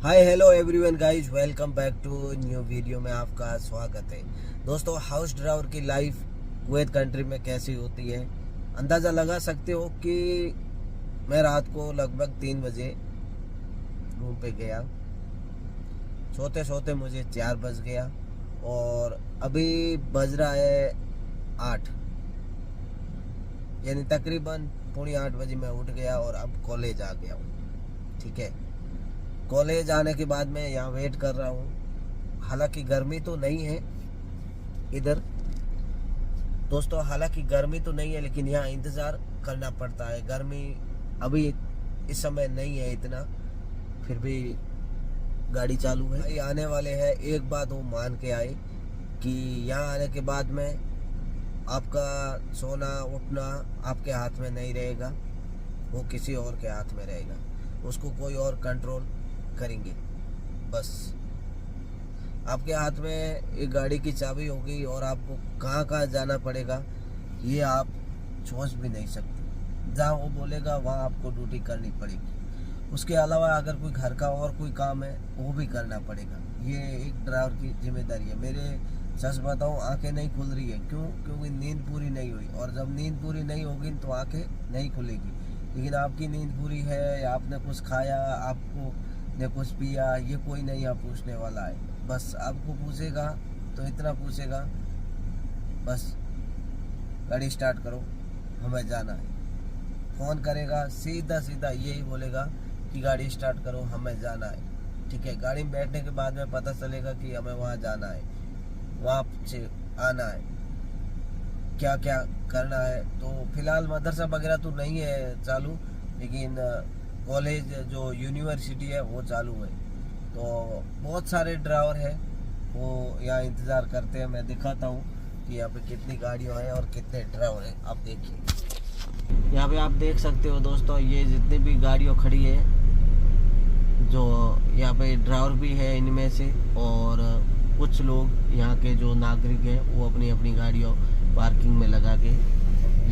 Hi hello everyone guys, welcome back to new video में आपका स्वागत है। दोस्तों, हाउस ड्राइवर की लाइफ कुवैत कंट्री में कैसी होती है अंदाज़ा लगा सकते हो कि मैं रात को लगभग 3 बजे रूम पे गया। सोते सोते मुझे 4 बज गया और अभी बज रहा है 8, यानी तकरीबन 7:45 मैं उठ गया और अब कॉलेज आ गया हूँ। ठीक है, कॉलेज आने के बाद मैं यहाँ वेट कर रहा हूँ। हालांकि गर्मी तो नहीं है इधर दोस्तों, हालांकि गर्मी तो नहीं है, लेकिन यहाँ इंतज़ार करना पड़ता है। गर्मी अभी इस समय नहीं है इतना, फिर भी गाड़ी चालू है। भाई आने वाले हैं, एक बात वो मान के आए कि यहाँ आने के बाद में आपका सोना उठना आपके हाथ में नहीं रहेगा, वो किसी और के हाथ में रहेगा। उसको कोई और कंट्रोल करेंगे। बस आपके हाथ में एक गाड़ी की चाबी होगी और आपको कहाँ कहाँ जाना पड़ेगा ये आप सोच भी नहीं सकते। जहाँ वो बोलेगा वहाँ आपको ड्यूटी करनी पड़ेगी। उसके अलावा अगर कोई घर का और कोई काम है वो भी करना पड़ेगा। ये एक ड्राइवर की जिम्मेदारी है। मेरे सच बताऊँ, आंखें नहीं खुल रही है। क्यों? क्योंकि नींद पूरी नहीं हुई, और जब नींद पूरी नहीं होगी तो आंखें नहीं खुलेगी। लेकिन आपकी नींद पूरी है, आपने कुछ खाया, आपको ने कुछ पिया, ये कोई नहीं आप पूछने वाला है। बस आपको पूछेगा तो इतना पूछेगा, बस गाड़ी स्टार्ट करो, हमें जाना है। फ़ोन करेगा, सीधा सीधा यही बोलेगा कि गाड़ी स्टार्ट करो, हमें जाना है। ठीक है, गाड़ी में बैठने के बाद में पता चलेगा कि हमें वहाँ जाना है, वहाँ से आना है, क्या क्या करना है। तो फिलहाल मदरसा वगैरह तो नहीं है चालू, लेकिन कॉलेज जो यूनिवर्सिटी है वो चालू है। तो बहुत सारे ड्राइवर हैं, वो यहाँ इंतज़ार करते हैं। मैं दिखाता हूँ कि यहाँ पे कितनी गाड़ियाँ हैं और कितने ड्राइवर हैं। आप देखिए, यहाँ पे आप देख सकते हो दोस्तों, ये जितनी भी गाड़ियाँ खड़ी है, जो यहाँ पे ड्राइवर भी है इनमें से, और कुछ लोग यहाँ के जो नागरिक हैं वो अपनी अपनी गाड़ियों पार्किंग में लगा के,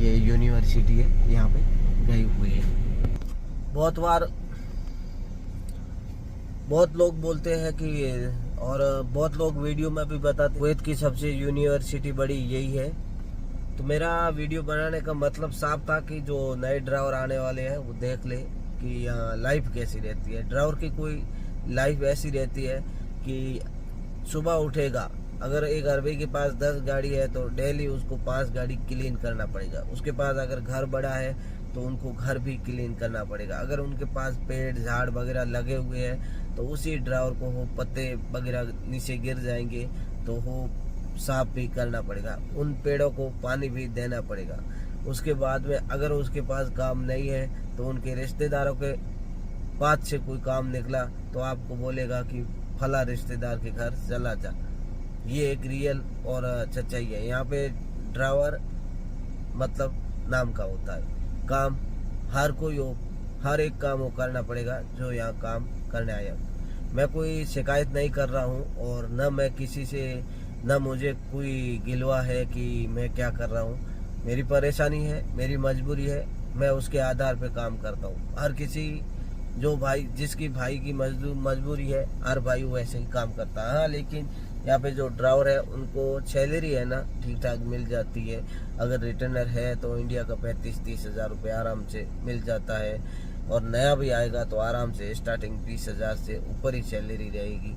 ये यूनिवर्सिटी है यहाँ पे गए हुए हैं। बहुत लोग बोलते हैं कि, और बहुत लोग वीडियो में भी बताते, कुवैत की सबसे यूनिवर्सिटी बड़ी यही है। तो मेरा वीडियो बनाने का मतलब साफ था कि जो नए ड्राइवर आने वाले हैं वो देख ले कि यहाँ लाइफ कैसी रहती है। ड्राइवर की कोई लाइफ ऐसी रहती है कि सुबह उठेगा, अगर एक अरबी के पास 10 गाड़ी है तो डेली उसको 5 गाड़ी क्लीन करना पड़ेगा। उसके पास अगर घर बड़ा है तो उनको घर भी क्लीन करना पड़ेगा। अगर उनके पास पेड़ झाड़ वगैरह लगे हुए हैं तो उसी ड्राइवर को वो पत्ते वगैरह नीचे गिर जाएंगे तो वो साफ भी करना पड़ेगा। उन पेड़ों को पानी भी देना पड़ेगा। उसके बाद में अगर उसके पास काम नहीं है तो उनके रिश्तेदारों के पास से कोई काम निकला तो आपको बोलेगा कि फला रिश्तेदार के घर चला जा। ये एक रियल और सच्चाई है। यहाँ पे ड्राइवर मतलब नाम का होता है। काम हर कोई हो, हर एक काम वो करना पड़ेगा जो यहाँ काम करने आया। मैं कोई शिकायत नहीं कर रहा हूँ, और न मैं किसी से, न मुझे कोई गिलवा है कि मैं क्या कर रहा हूँ। मेरी परेशानी है, मेरी मजबूरी है, मैं उसके आधार पे काम करता हूँ। हर किसी जो भाई, जिसकी भाई की मजबूरी है, हर भाई वैसे ही काम करता है। हाँ, लेकिन यहाँ पे जो ड्राइवर है उनको सैलरी है ना ठीक ठाक मिल जाती है। अगर रिटर्नर है तो इंडिया का 35-30 हज़ार रुपये आराम से मिल जाता है, और नया भी आएगा तो आराम से स्टार्टिंग 20 हज़ार से ऊपर ही सैलरी रहेगी।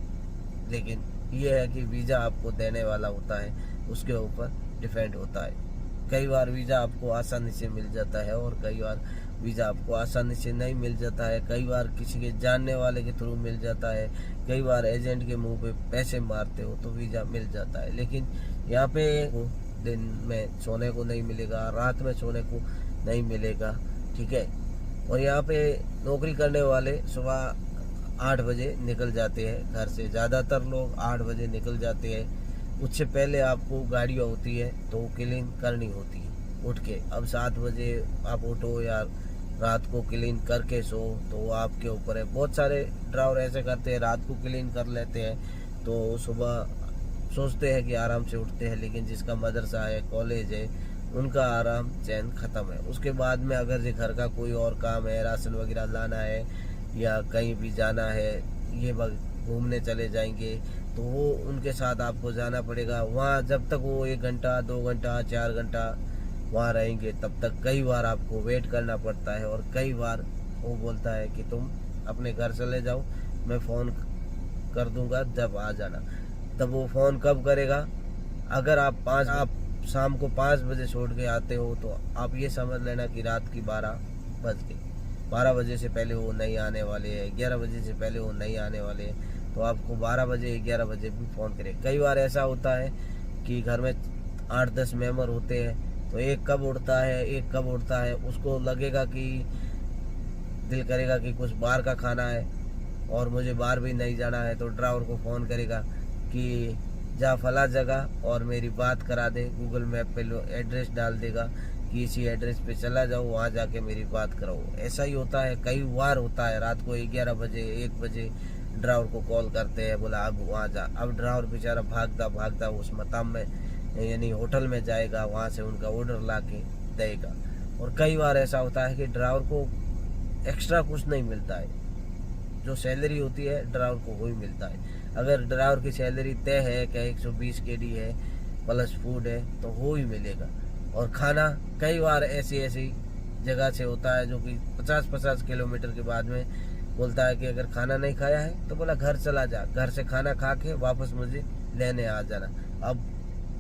लेकिन ये है कि वीज़ा आपको देने वाला होता है, उसके ऊपर डिपेंड होता है। कई बार वीज़ा आपको आसानी से मिल जाता है और कई बार वीज़ा आपको आसानी से नहीं मिल जाता है। कई बार किसी के जानने वाले के थ्रू मिल जाता है, कई बार एजेंट के मुंह पे पैसे मारते हो तो वीज़ा मिल जाता है। लेकिन यहाँ पे दिन में सोने को नहीं मिलेगा, रात में सोने को नहीं मिलेगा। ठीक है, और यहाँ पे नौकरी करने वाले सुबह 8 बजे निकल जाते हैं घर से। ज़्यादातर लोग 8 बजे निकल जाते हैं। उससे पहले आपको गाड़ियाँ होती है तो वो क्लीन करनी होती है उठ के। अब 7 बजे आप उठो या रात को क्लीन करके सो तो वो आपके ऊपर है। बहुत सारे ड्राइवर ऐसे करते हैं, रात को क्लीन कर लेते हैं तो सुबह सोचते हैं कि आराम से उठते हैं, लेकिन जिसका मदरसा है, कॉलेज है, उनका आराम चैन ख़त्म है। उसके बाद में अगर जो घर का कोई और काम है, राशन वगैरह लाना है या कहीं भी जाना है, ये घूमने चले जाएंगे, तो वो उनके साथ आपको जाना पड़ेगा वहाँ। जब तक वो 1 घंटा 2 घंटा 4 घंटा वहाँ रहेंगे, तब तक कई बार आपको वेट करना पड़ता है। और कई बार वो बोलता है कि तुम अपने घर चले जाओ, मैं फ़ोन कर दूंगा जब आ जाना। तब वो फ़ोन कब करेगा? अगर आप शाम को 5 बजे छोड़ के आते हो, तो आप ये समझ लेना कि रात की 12 बज गई। 12 बजे से पहले वो नहीं आने वाले हैं, 11 बजे से पहले वो नहीं आने वाले हैं। तो आपको 12 बजे 11 बजे भी फ़ोन करें। कई बार ऐसा होता है कि घर में 8-10 मेंबर होते हैं, तो एक कब उड़ता है, उसको लगेगा कि दिल करेगा कि कुछ बाहर का खाना है और मुझे बाहर भी नहीं जाना है, तो ड्राइवर को फ़ोन करेगा कि जा फला जगह और मेरी बात करा दे। गूगल मैप पे एड्रेस डाल देगा कि इसी एड्रेस पे चला जाओ, वहाँ जाके मेरी बात कराओ। ऐसा ही होता है, कई बार होता है। रात को 11 बजे 1 बजे ड्राइवर को कॉल करते हैं, बोला अब वहाँ जा। अब ड्राइवर बेचारा भागता उस मकाम में यानी होटल में जाएगा, वहाँ से उनका ऑर्डर ला के देगा। और कई बार ऐसा होता है कि ड्राइवर को एक्स्ट्रा कुछ नहीं मिलता है, जो सैलरी होती है ड्राइवर को वही मिलता है। अगर ड्राइवर की सैलरी तय है कि 120 KD है प्लस फूड है, तो वो ही मिलेगा। और खाना कई बार ऐसी जगह से होता है जो कि 50-50 किलोमीटर के बाद में बोलता है कि अगर खाना नहीं खाया है तो बोला घर चला जा, घर से खाना खा के वापस मुझे लेने आ जाना। अब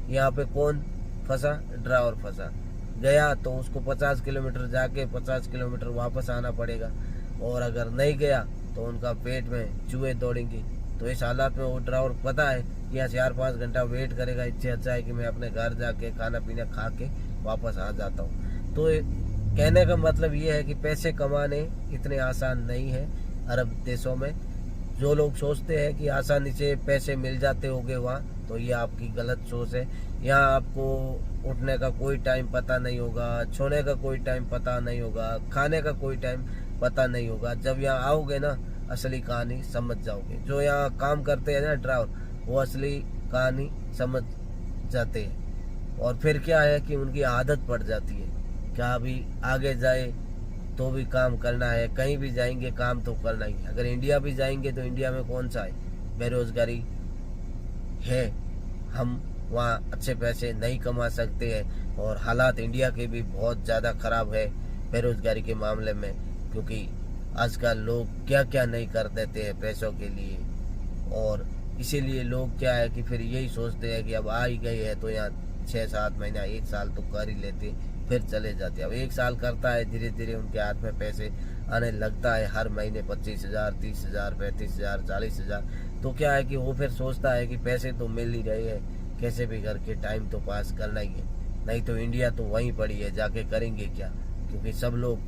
यहाँ पे कौन फंसा? ड्राइवर फंसा। गया तो उसको 50 किलोमीटर जाके 50 किलोमीटर वापस आना पड़ेगा। और अगर नहीं गया तो उनका पेट में चूहे दौड़ेंगे। तो इस हालात में वो ड्राइवर पता है कि यहाँ 4-5 घंटा वेट करेगा, इससे अच्छा है कि मैं अपने घर जाके खाना पीना खा के वापस आ जाता हूँ। तो कहने का मतलब ये है कि पैसे कमाने इतने आसान नहीं है अरब देशों में। जो लोग सोचते हैं कि आसानी से पैसे मिल जाते होंगे वहाँ, तो ये आपकी गलत सोच है। यहाँ आपको उठने का कोई टाइम पता नहीं होगा, सोने का कोई टाइम पता नहीं होगा, खाने का कोई टाइम पता नहीं होगा। जब यहाँ आओगे ना, असली कहानी समझ जाओगे। जो यहाँ काम करते हैं ना ड्राइवर, वो असली कहानी समझ जाते हैं। और फिर क्या है कि उनकी आदत पड़ जाती है, क्या अभी आगे जाए तो भी काम करना है, कहीं भी जाएंगे काम तो करना ही है। अगर इंडिया भी जाएंगे तो इंडिया में कौन सा है? बेरोजगारी है, हम वहाँ अच्छे पैसे नहीं कमा सकते हैं। और हालात इंडिया के भी बहुत ज़्यादा ख़राब है बेरोजगारी के मामले में, क्योंकि आजकल लोग क्या क्या नहीं कर देते हैं पैसों के लिए। और इसीलिए लोग क्या है कि फिर यही सोचते हैं कि अब आ ही गए हैं तो यहाँ 6-7 महीना 1 साल तो कर ही लेते, फिर चले जाते। अब 1 साल करता है, धीरे धीरे उनके हाथ में पैसे आने लगता है, हर महीने 25,000 30,000 35,000 40,000। तो क्या है कि वो फिर सोचता है कि पैसे तो मिल ही रहे हैं, कैसे भी करके टाइम तो पास करना ही है, नहीं तो इंडिया तो वहीं पड़ी है, जाके करेंगे क्या? क्योंकि सब लोग,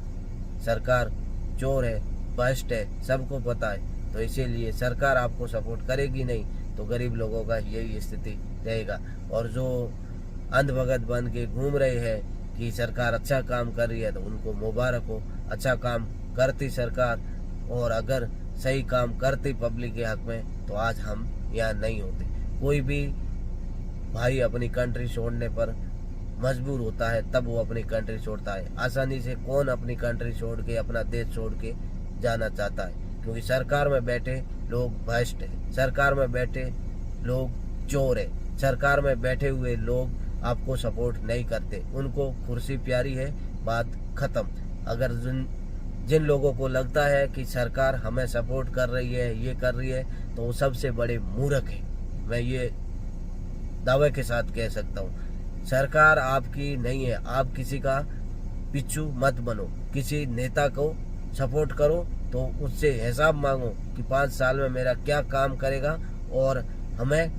सरकार चोर है, भ्रष्ट है, सबको पता है। तो इसीलिए सरकार आपको सपोर्ट करेगी नहीं, तो गरीब लोगों का यही स्थिति रहेगा। और जो अंधभगत बन के घूम रहे हैं कि सरकार अच्छा काम कर रही है, तो उनको मुबारक हो। अच्छा काम करती सरकार, और अगर सही काम करती पब्लिक के हक में, तो आज हम यहाँ नहीं होते। कोई भी भाई अपनी कंट्री छोड़ने पर मजबूर होता है, तब वो अपनी कंट्री छोड़ता है। आसानी से कौन अपनी कंट्री छोड़ के, अपना देश छोड़ के जाना चाहता है? क्योंकि सरकार में बैठे लोग भ्रष्ट है, सरकार में बैठे लोग चोर है, सरकार में बैठे हुए लोग आपको सपोर्ट नहीं करते, उनको कुर्सी प्यारी है, बात खत्म। अगर जिन लोगों को लगता है कि सरकार हमें सपोर्ट कर रही है, ये कर रही है, तो वो सबसे बड़े मूर्ख है। मैं ये दावे के साथ कह सकता हूँ। सरकार आपकी नहीं है, आप किसी का पिच्चू मत बनो, किसी नेता को सपोर्ट करो तो उससे हिसाब मांगो कि 5 साल में मेरा क्या काम करेगा, और हमें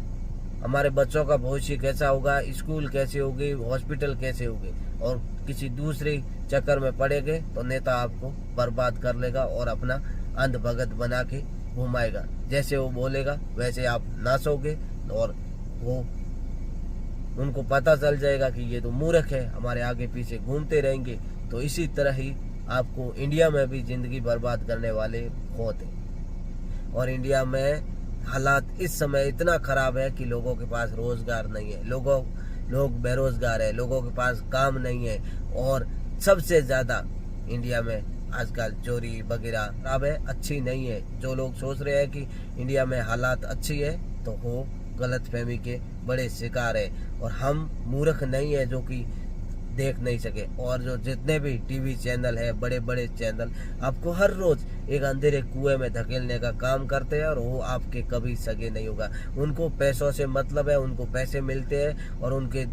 हमारे बच्चों का भविष्य कैसा होगा, स्कूल कैसे होगी, हॉस्पिटल कैसे होगी। और किसी दूसरे चक्कर में पड़ेंगे तो नेता आपको बर्बाद कर लेगा और अपना अंधभगत बना के घुमाएगा। जैसे वो बोलेगा वैसे आप नाचोगे, और वो उनको पता चल जाएगा कि ये तो मूर्ख है, हमारे आगे पीछे घूमते रहेंगे। तो इसी तरह ही आपको इंडिया में भी जिंदगी बर्बाद करने वाले होते। और इंडिया में हालात इस समय इतना खराब है कि लोगों के पास रोजगार नहीं है, लोग बेरोजगार है, लोगों के पास काम नहीं है। और सबसे ज्यादा इंडिया में आजकल चोरी वगैरह अब है, अच्छी नहीं है। जो लोग सोच रहे हैं कि इंडिया में हालात अच्छी है तो वो गलत फहमी के बड़े शिकार है। और हम मूर्ख नहीं है जो कि देख नहीं सके। और जो जितने भी टीवी चैनल है, बड़े बड़े चैनल, आपको हर रोज एक अंधेरे कुएं में धकेलने का काम करते हैं और वो आपके कभी सगे नहीं होगा। उनको पैसों से मतलब है, उनको पैसे मिलते हैं और उनके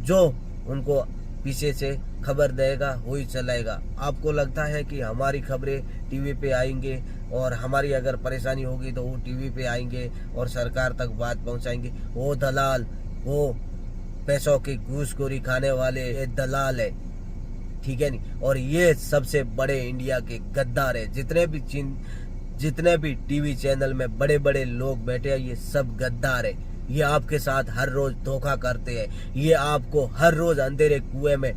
जो उनको पीछे से खबर देगा वही चलाएगा। आपको लगता है कि हमारी खबरें टीवी पे आएंगे और हमारी अगर परेशानी होगी तो वो टीवी पे आएंगे और सरकार तक बात पहुंचाएंगे। वो दलाल, वो पैसों की घूसखोरी खाने वाले ये दलाल है, ठीक है नहीं। और ये सबसे बड़े इंडिया के गद्दार है। जितने भी टीवी चैनल में बड़े बड़े लोग बैठे हैं, ये सब गद्दार है। ये आपके साथ हर रोज धोखा करते हैं। ये आपको हर रोज अंधेरे कुएं में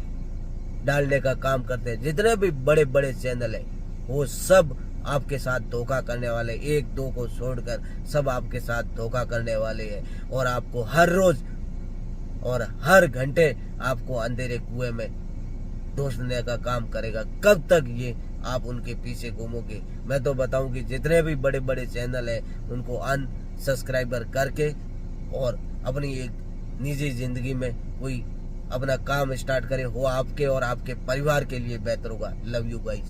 डालने का काम करते हैं। जितने भी बड़े बड़े चैनल है वो सब आपके साथ धोखा करने वाले, एक दो को छोड़कर सब आपके साथ धोखा करने वाले हैं। और आपको हर रोज और हर घंटे आपको अंधेरे कुएं में दोषने का काम करेगा। कब तक ये आप उनके पीछे घूमोगे? मैं तो बताऊं कि जितने भी बड़े बड़े चैनल है उनको अनसब्सक्राइबर करके और अपनी एक निजी जिंदगी में कोई अपना काम स्टार्ट करे, वो आपके और आपके परिवार के लिए बेहतर होगा। Love you guys.